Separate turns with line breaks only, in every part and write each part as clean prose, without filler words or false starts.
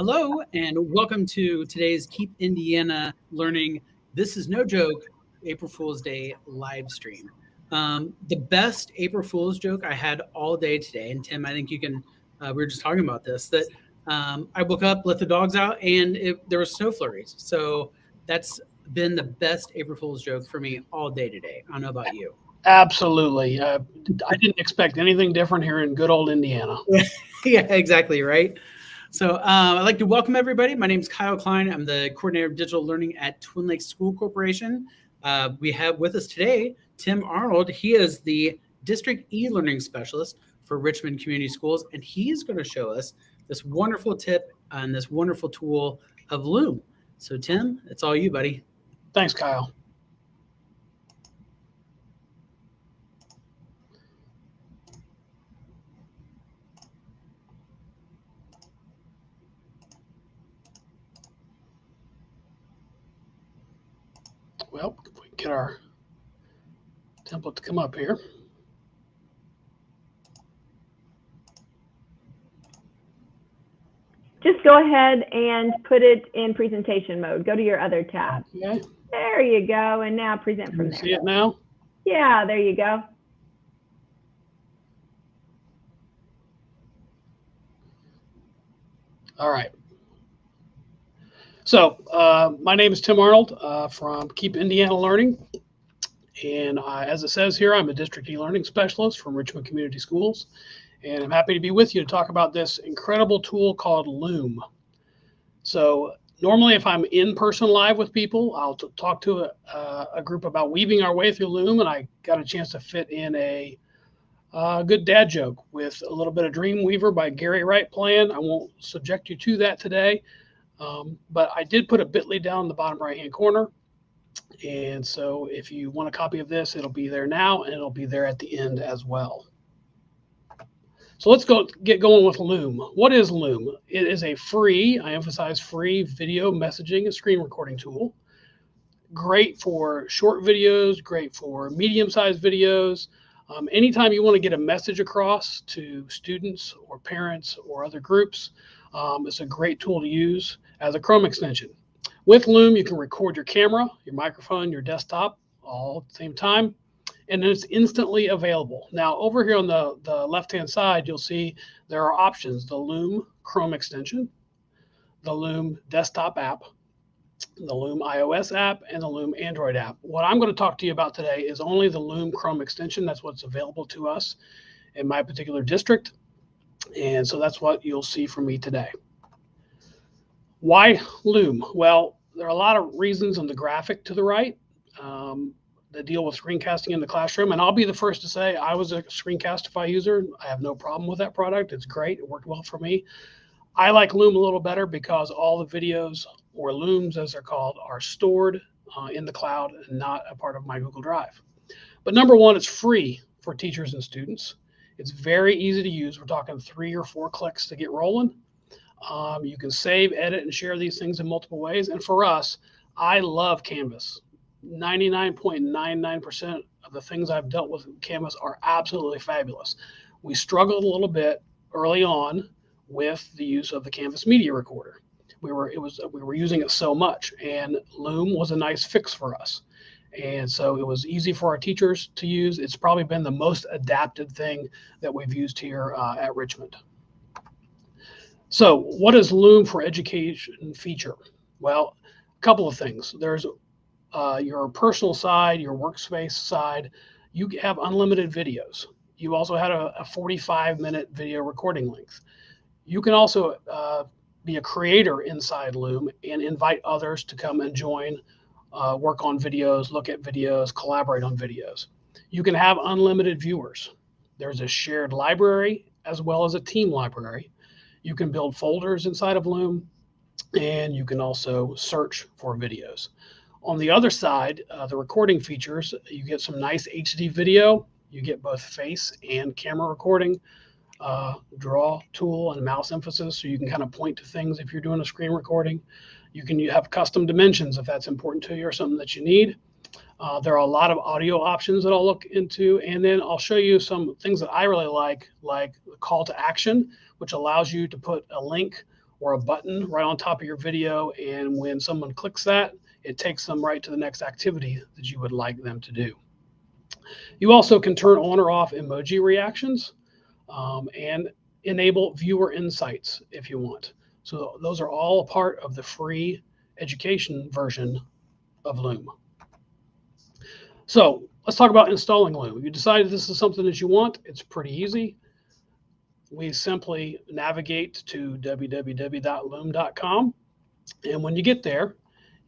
Hello, and welcome to today's Keep Indiana Learning. This is no joke, April Fool's Day live stream. The best April Fool's joke I had all day today, and Tim, I think you can. We were just talking about this. That I woke up, let the dogs out, and there were snow flurries. So that's been the best April Fool's joke for me all day today. I don't know about you.
Absolutely. I didn't expect anything different here in good old Indiana.
Yeah, exactly, right? So I'd like to welcome everybody. My name is Kyle Klein. I'm the coordinator of digital learning at Twin Lakes School Corporation. We have with us today Tim Arnold. He is the district e-learning specialist for Richmond Community Schools, and he's going to show us this wonderful tip and this wonderful tool of Loom. So Tim, it's all you, buddy.
Thanks, Kyle. Well, if we get our template to come up here.
Just go ahead and put it in presentation mode. Go to your other tab.
Okay.
There you go. And now present from there.
See it now?
Yeah, there you go.
All right. So my name is Tim Arnold from Keep Indiana Learning. And as it says here, I'm a district e-learning specialist from Richmond Community Schools. And I'm happy to be with you to talk about this incredible tool called Loom. So normally if I'm in person live with people, I'll talk to a group about weaving our way through Loom. And I got a chance to fit in a good dad joke with a little bit of Dreamweaver by Gary Wright playing. I won't subject you to that today. But I did put a bit.ly down in the bottom right-hand corner. And so if you want a copy of this, it'll be there now, and it'll be there at the end as well. So let's get going with Loom. What is Loom? It is a free, I emphasize free, video messaging and screen recording tool. Great for short videos, great for medium-sized videos. Anytime you want to get a message across to students or parents or other groups, it's a great tool to use as a Chrome extension. With Loom, you can record your camera, your microphone, your desktop all at the same time, and then it's instantly available. Now, over here on the left-hand side, you'll see there are options: the Loom Chrome extension, the Loom desktop app, the Loom iOS app, and the Loom Android app. What I'm going to talk to you about today is only the Loom Chrome extension. That's what's available to us in my particular district. And so that's what you'll see from me today. Why Loom? Well, there are a lot of reasons on the graphic to the right that deal with screencasting in the classroom. And I'll be the first to say I was a Screencastify user. I have no problem with that product. It's great. It worked well for me. I like Loom a little better because all the videos, or Looms as they're called, are stored in the cloud and not a part of my Google Drive. But number one, it's free for teachers and students. It's very easy to use. We're talking 3 or 4 clicks to get rolling. You can save, edit, and share these things in multiple ways. And for us, I love Canvas. 99.99% of the things I've dealt with in Canvas are absolutely fabulous. We struggled a little bit early on with the use of the Canvas Media Recorder. We were using it so much, and Loom was a nice fix for us. And so it was easy for our teachers to use. It's probably been the most adapted thing that we've used here at Richmond. So what is Loom for Education feature? Well, a couple of things. There's your personal side, your workspace side. You have unlimited videos. You also had a 45-minute video recording length. You can also be a creator inside Loom and invite others to come and join, work on videos, look at videos, collaborate on videos. You can have unlimited viewers. There's a shared library as well as a team library. You can build folders inside of Loom, and you can also search for videos. On the other side, the recording features, you get some nice HD video. You get both face and camera recording, draw tool and mouse emphasis, so you can kind of point to things if you're doing a screen recording. You have custom dimensions if that's important to you or something that you need. There are a lot of audio options that I'll look into, and then I'll show you some things that I really like the call to action, which allows you to put a link or a button right on top of your video. And when someone clicks that, it takes them right to the next activity that you would like them to do. You also can turn on or off emoji reactions and enable viewer insights if you want. So those are all a part of the free education version of Loom. So let's talk about installing Loom. If you decide this is something that you want, it's pretty easy. We simply navigate to www.loom.com. And when you get there,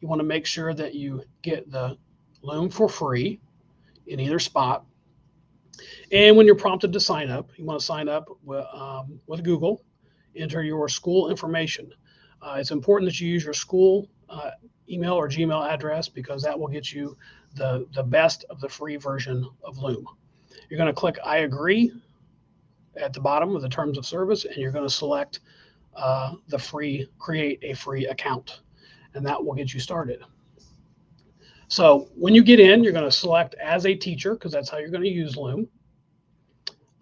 you want to make sure that you get the Loom for free in either spot. And when you're prompted to sign up, you want to sign up with Google, enter your school information. It's important that you use your school email or Gmail address because that will get you the best of the free version of Loom. You're going to click I agree at the bottom of the terms of service, and you're going to select the free, create a free account, and that will get you started. So when you get in, you're going to select as a teacher because that's how you're going to use Loom.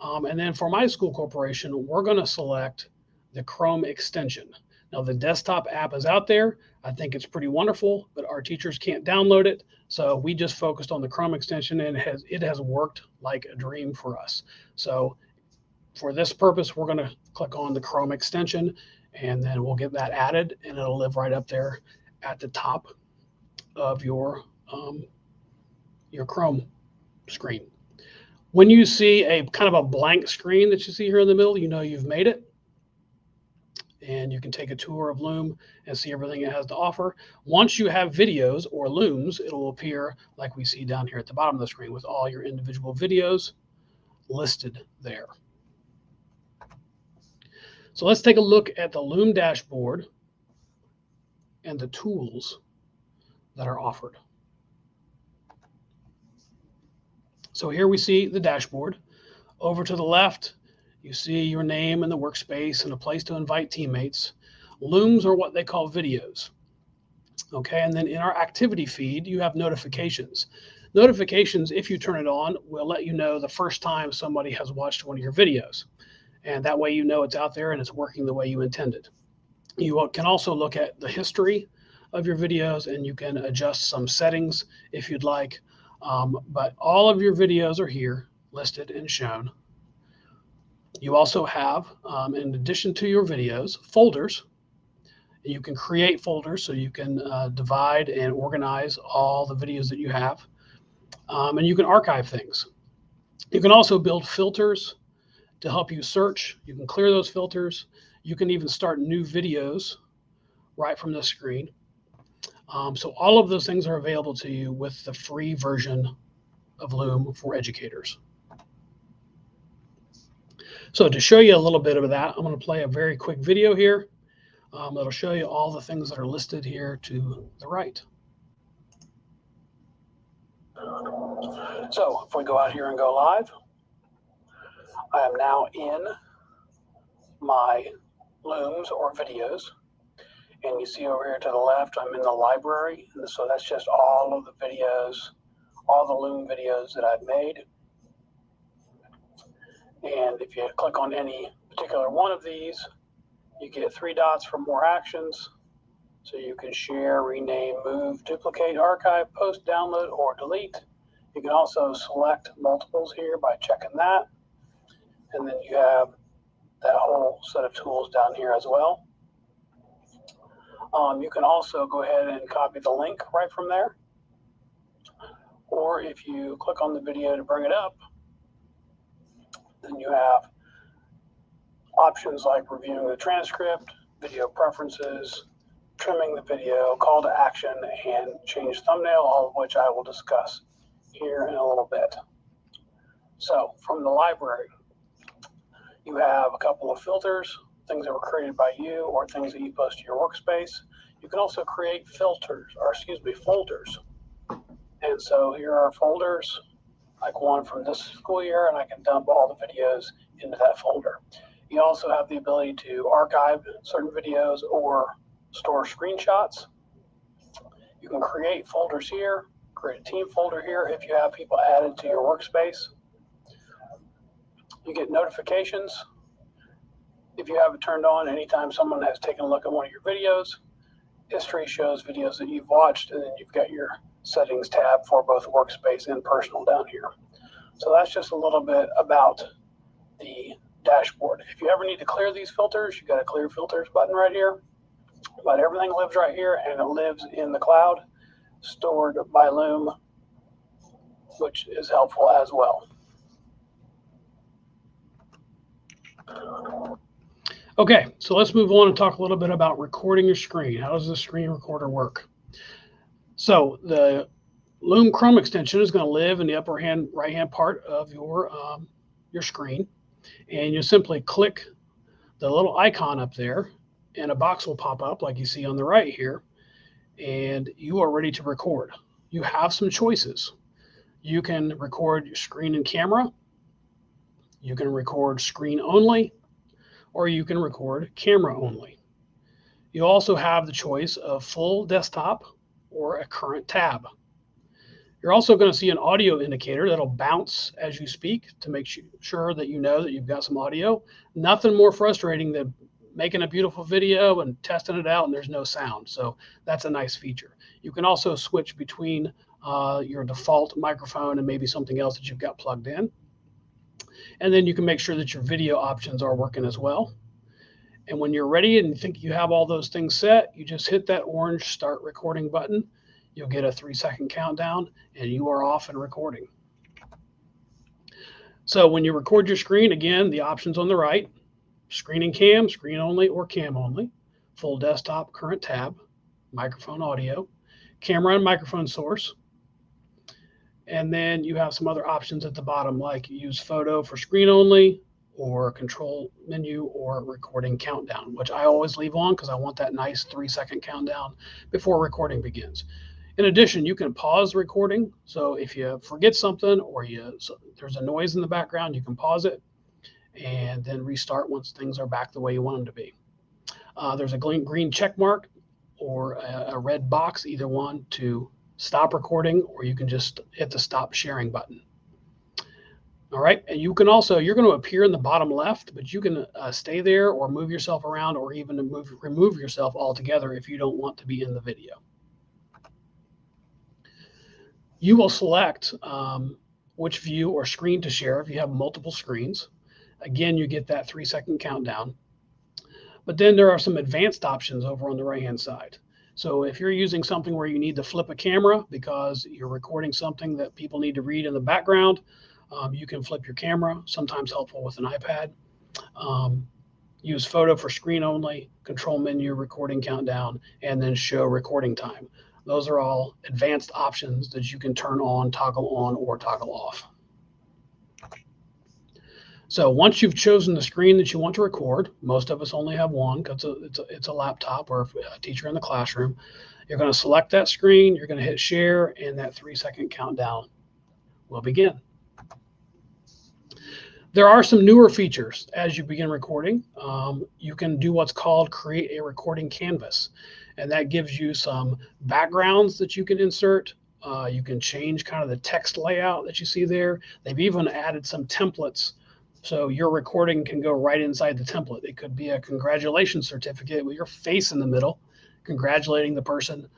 And then for my school corporation, we're going to select the Chrome extension. Now the desktop app is out there. I think it's pretty wonderful, but our teachers can't download it. So we just focused on the Chrome extension, and it has worked like a dream for us. So for this purpose, we're going to click on the Chrome extension, and then we'll get that added, and it'll live right up there at the top of your Chrome screen. When you see a kind of a blank screen that you see here in the middle, you know you've made it. And you can take a tour of Loom and see everything it has to offer. Once you have videos or Looms, it will appear like we see down here at the bottom of the screen with all your individual videos listed there. So let's take a look at the Loom dashboard and the tools that are offered. So here we see the dashboard. Over to the left, you see your name and the workspace and a place to invite teammates. Looms are what they call videos. Okay, and then in our activity feed, you have notifications. Notifications, if you turn it on, will let you know the first time somebody has watched one of your videos. And that way you know it's out there and it's working the way you intended. You can also look at the history of your videos, and you can adjust some settings if you'd like. But all of your videos are here listed and shown. You also have, in addition to your videos, folders. You can create folders so you can divide and organize all the videos that you have. And you can archive things. You can also build filters to help you search. You can clear those filters. You can even start new videos right from the screen. So all of those things are available to you with the free version of Loom for educators. So to show you a little bit of that, I'm going to play a very quick video here. That'll show you all the things that are listed here to the right. So if we go out here and go live, I am now in my Looms or videos. And you see over here to the left, I'm in the library. And so that's just all of the videos, all the Loom videos that I've made. And if you click on any particular one of these, you get 3 dots for more actions. So you can share, rename, move, duplicate, archive, post, download, or delete. You can also select multiples here by checking that. And then you have that whole set of tools down here as well. You can also go ahead and copy the link right from there. Or if you click on the video to bring it up, then you have options like reviewing the transcript, video preferences, trimming the video, call to action, and change thumbnail, all of which I will discuss here in a little bit. So from the library, you have a couple of filters, things that were created by you or things that you post to your workspace. You can also create folders. And so here are folders, like one from this school year, and I can dump all the videos into that folder. You also have the ability to archive certain videos or store screenshots. You can create folders here, create a team folder here if you have people added to your workspace. You get notifications. if you have it turned on, anytime someone has taken a look at one of your videos, history shows videos that you've watched, and then you've got your settings tab for both workspace and personal down here. So that's just a little bit about the dashboard. If you ever need to clear these filters, you've got a clear filters button right here. But everything lives right here, and it lives in the cloud, stored by Loom, which is helpful as well. Okay, so let's move on and talk a little bit about recording your screen. How does the screen recorder work? So the Loom Chrome extension is going to live in the upper right-hand part of your screen, and you simply click the little icon up there, and a box will pop up like you see on the right here, and you are ready to record. You have some choices. You can record your screen and camera, you can record screen only, or you can record camera only. You also have the choice of full desktop or a current tab. You're also going to see an audio indicator that'll bounce as you speak to make sure that you know that you've got some audio. Nothing more frustrating than making a beautiful video and testing it out and there's no sound. So that's a nice feature. You can also switch between your default microphone and maybe something else that you've got plugged in. And then you can make sure that your video options are working as well. And when you're ready and you think you have all those things set, you just hit that orange start recording button. You'll get a 3-second countdown and you are off and recording. So when you record your screen, again, the options on the right, screen and cam, screen only or cam only, full desktop, current tab, microphone audio, camera and microphone source. And then you have some other options at the bottom, like use photo for screen only, or control menu, or recording countdown, which I always leave on because I want that nice 3-second countdown before recording begins. In addition, you can pause recording. So if you forget something or there's a noise in the background, you can pause it and then restart once things are back the way you want them to be. There's a green check mark or a red box, either one, to stop recording, or you can just hit the stop sharing button. All right, and you can also, you're going to appear in the bottom left, but you can stay there or move yourself around, or even remove yourself altogether if you don't want to be in the video. You will select which view or screen to share if you have multiple screens. Again, you get that 3-second countdown. But then there are some advanced options over on the right-hand side. So if you're using something where you need to flip a camera because you're recording something that people need to read in the background, you can flip your camera, sometimes helpful with an iPad. Use photo for screen only, control menu, recording countdown, and then show recording time. Those are all advanced options that you can turn on, or toggle off. So once you've chosen the screen that you want to record, most of us only have one because it's a laptop or a teacher in the classroom. You're going to select that screen, you're going to hit share, and that 3-second countdown will begin. There are some newer features as you begin recording. You can do what's called create a recording canvas, and that gives you some backgrounds that you can insert. You can change kind of the text layout that you see there. They've even added some templates, so your recording can go right inside the template. It could be a congratulations certificate with your face in the middle, congratulating the person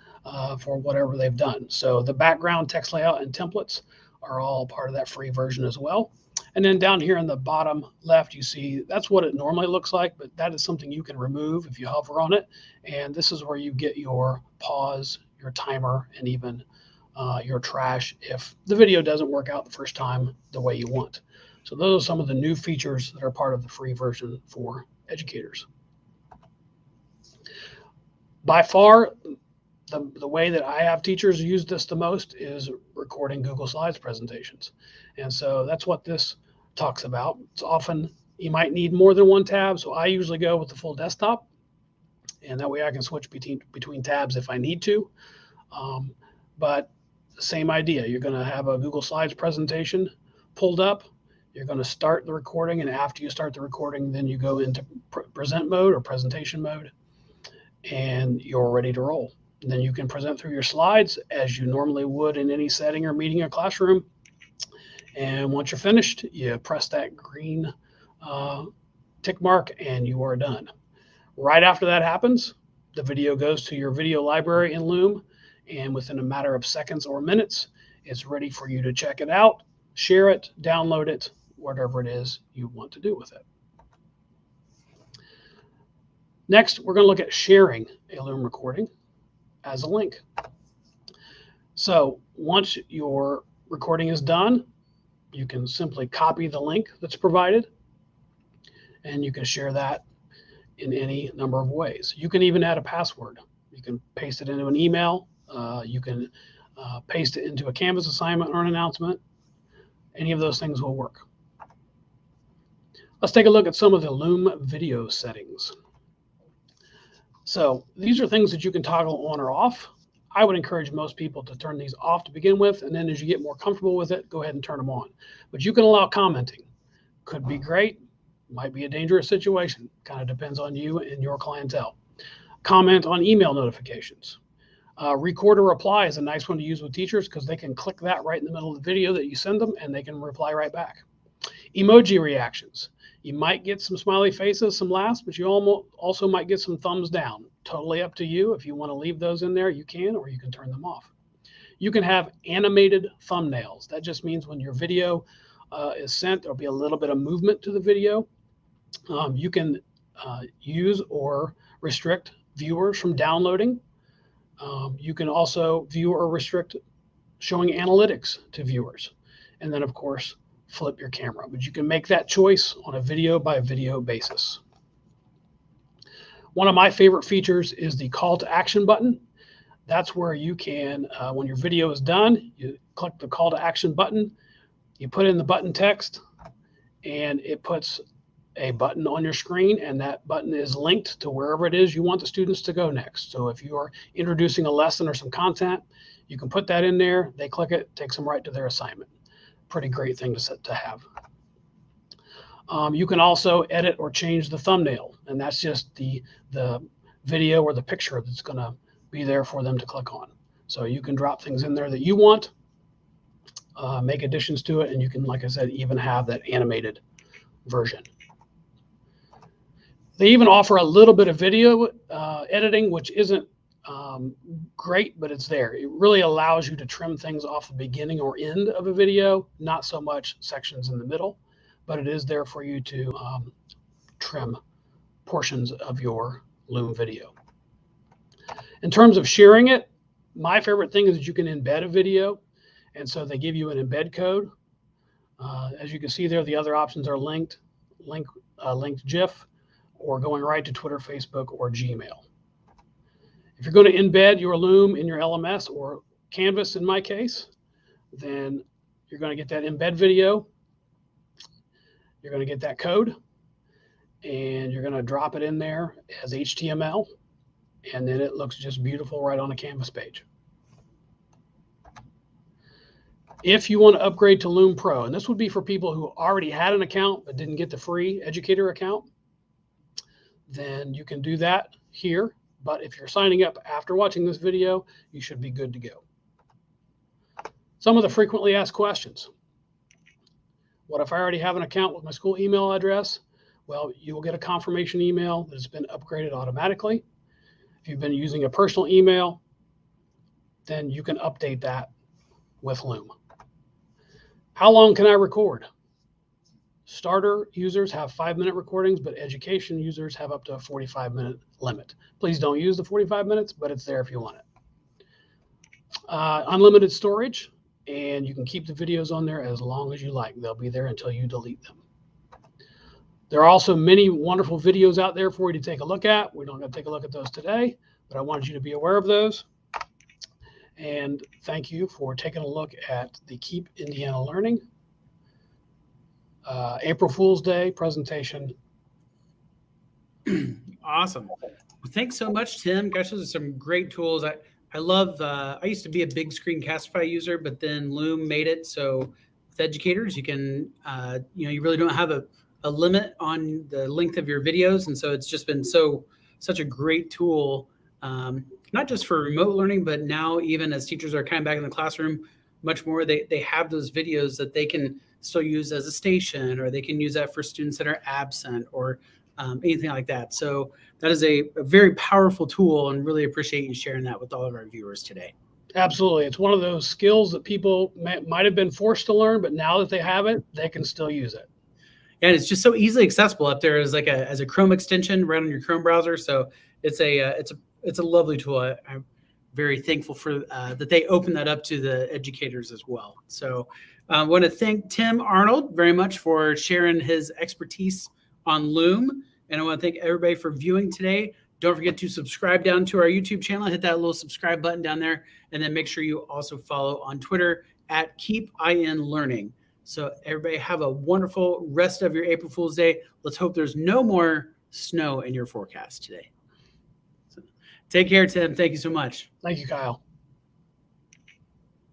for whatever they've done. So the background, text layout, and templates are all part of that free version as well. And then down here in the bottom left, you see that's what it normally looks like, but that is something you can remove if you hover on it. And this is where you get your pause, your timer, and even your trash if the video doesn't work out the first time the way you want. So those are some of the new features that are part of the free version for educators. By far, the way that I have teachers use this the most is recording Google Slides presentations. And so that's what this talks about. It's often you might need more than one tab, so I usually go with the full desktop, and that way I can switch between tabs if I need to. But same idea, you're going to have a Google Slides presentation pulled up. You're going to start the recording, and after you start the recording, then you go into present mode or presentation mode, and you're ready to roll. And then you can present through your slides as you normally would in any setting or meeting or classroom. And once you're finished, you press that green tick mark, and you are done. Right after that happens, the video goes to your video library in Loom, and within a matter of seconds or minutes, it's ready for you to check it out, share it, download it, whatever it is you want to do with it. Next, we're going to look at sharing a Loom recording as a link. So once your recording is done, you can simply copy the link that's provided, and you can share that in any number of ways. You can even add a password. You can paste it into an email. You can paste it into a Canvas assignment or an announcement. Any of those things will work. Let's take a look at some of the Loom video settings. So these are things that you can toggle on or off. I would encourage most people to turn these off to begin with, and then as you get more comfortable with it, go ahead and turn them on. But you can allow commenting. Could be great, might be a dangerous situation. Kind of depends on you and your clientele. Comment on email notifications. Record a reply is a nice one to use with teachers because they can click that right in the middle of the video that you send them, and they can reply right back. Emoji reactions. You might get some smiley faces, some laughs, but you also might get some thumbs down. Totally up to you. If you want to leave those in there, you can, or you can turn them off. You can have animated thumbnails. That just means when your video is sent, there'll be a little bit of movement to the video. You can use or restrict viewers from downloading. You can also view or restrict showing analytics to viewers. And then, of course, flip your camera. But you can make that choice on a video by video basis. One of my favorite features is the call to action button. That's where you can, when your video is done, you click the call to action button, you put in the button text, and it puts a button on your screen, and that button is linked to wherever it is you want the students to go next. So if you're introducing a lesson or some content, you can put that in there, they click it, takes them right to their assignment. Pretty great thing to have. You can also edit or change the thumbnail, and that's just the video or the picture that's going to be there for them to click on. So you can drop things in there that you want, make additions to it, and you can, like I said, even have that animated version. They even offer a little bit of video editing, which isn't great, but it's there. It really allows you to trim things off the beginning or end of a video, not so much sections in the middle, but it is there for you to trim portions of your Loom video. In terms of sharing it, my favorite thing is that you can embed a video, and so they give you an embed code. As you can see there, the other options are linked GIF, or going right to Twitter, Facebook, or Gmail. If you're going to embed your Loom in your LMS or Canvas, in my case, then you're going to get that embed video. You're going to get that code, and you're going to drop it in there as HTML, and then it looks just beautiful right on a Canvas page. If you want to upgrade to Loom Pro, and this would be for people who already had an account but didn't get the free educator account, then you can do that here. But if you're signing up after watching this video, you should be good to go. Some of the frequently asked questions. What if I already have an account with my school email address? Well, you will get a confirmation email that has been upgraded automatically. If you've been using a personal email, then you can update that with Loom. How long can I record? Starter users have 5-minute recordings, but education users have up to a 45-minute limit. Please don't use the 45 minutes, but it's there if you want it. Unlimited storage, and you can keep the videos on there as long as you like. They'll be there until you delete them. There are also many wonderful videos out there for you to take a look at. We're not going to take a look at those today, but I wanted you to be aware of those. And thank you for taking a look at the Keep Indiana Learning April Fool's Day presentation.
Awesome. Well, thanks so much, Tim. Gosh, those are some great tools. I love, I used to be a big screen Castify user, but then Loom made it so with educators, you can, you really don't have a limit on the length of your videos. And so it's just been such a great tool, not just for remote learning, but now even as teachers are kind of back in the classroom much more, they have those videos that they can still use as a station, or they can use that for students that are absent, or anything like that. So that is a very powerful tool, and really appreciate you sharing that with all of our viewers today.
Absolutely. It's one of those skills that people might have been forced to learn, but now that they have it, they can still use it.
And it's just so easily accessible up there as a Chrome extension right on your Chrome browser. So it's a lovely tool. I'm very thankful for that they open that up to the educators as well. So I want to thank Tim Arnold very much for sharing his expertise on Loom. And I want to thank everybody for viewing today. Don't forget to subscribe down to our YouTube channel. Hit that little subscribe button down there. And then make sure you also follow on Twitter at KeepInLearning. So everybody have a wonderful rest of your April Fool's Day. Let's hope there's no more snow in your forecast today. So, take care, Tim. Thank you so much.
Thank you, Kyle.